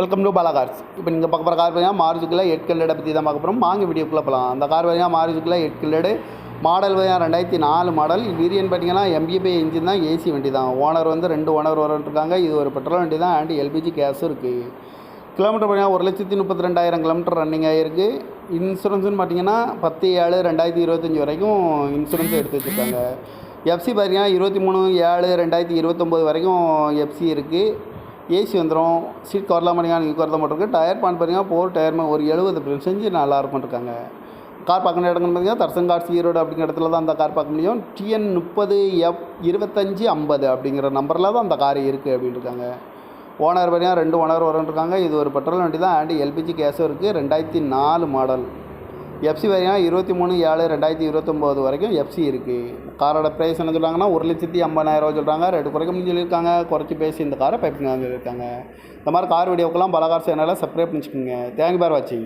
Welcome to Bala cars. இப்போ நீங்கள் பார்க்க போகிற கார் பார்த்தீங்கன்னா மாருதிக்குள்ள 8 கில்லடை பற்றி தான் பார்க்க போகிறோம். வாங்க வீடியோக்குள்ளே போகலாம். அந்த கார் பார்த்தீங்கன்னா மாருதிக்குள்ள 8 கில்லடு மாடல் பார்த்தீங்கன்னா 2004 மாடல். வீரியன் பார்த்தீங்கன்னா MBPI இன்ஜின் தான், ஏசி வண்டி தான். ஓனர் வந்து 2 ஓனர் வந்துருக்காங்க. இது ஒரு பெட்ரோல் வண்டி தான் அண்ட் LPG கேஸும் இருக்குது. கிலோமீட்டர் பார்த்தீங்கன்னா 1,32,000 கிலோமீட்டர் ரன்னிங் ஆகிருக்கு. இன்சூரன்ஸ்னு பார்த்தீங்கன்னா 10/7/2025 வரைக்கும் இன்சூரன்ஸ் எடுத்து வச்சுருக்காங்க. எஃப்சி பார்த்தீங்கன்னா 23/7/2029 வரைக்கும் எஃப்சி இருக்குது. ஏசி வந்துடும். சீட் கவர்லாம் பண்ணிங்கன்னா நீங்கள் கவர் தான் போட்டிருக்கு. டயர் பான் பார்த்தீங்கன்னா 4 டயர் ஒரு 70% நல்லாயிருக்கும் இருக்காங்க. கார் பார்க்குற இடங்கள்னு பார்த்தீங்கன்னா தர்சன் கார்ஸ் ஈரோடு அப்படிங்கிற இடத்துல தான் அந்த கார் பார்க்க முடியும். TN 30F2550 அப்படிங்கிற நம்பரில் தான் அந்த கார் இருக்குது அப்படின்னு இருக்காங்க. ஓனர் பார்த்தீங்கன்னா 2 ஓனர் வந்துருக்காங்க. இது ஒரு பெட்ரோல் வண்டி தான் அண்ட் LPG கேஸும் இருக்குது. 2004 மாடல். எஃப்சி பார்த்தீங்கன்னா 23/7/2029 வரைக்கும் எஃப்சி இருக்குது. காரோட ப்ரைஸ் என்ன சொல்கிறாங்கன்னா 1,50,000 சொல்கிறாங்க. ரேட்டு குறைக்கணும்னு சொல்லியிருக்காங்க. குறைச்சி பேசி இந்த காரை பைப்புங்க சொல்லியிருக்காங்க. இந்த மாதிரி கார் வீடியோக்கெல்லாம் பல கார் சேனலில் சப்ஸ்கிரைப் பண்ணிச்சுக்கோங்க. தேங்க்யூ ஃபார் வாட்சிங்.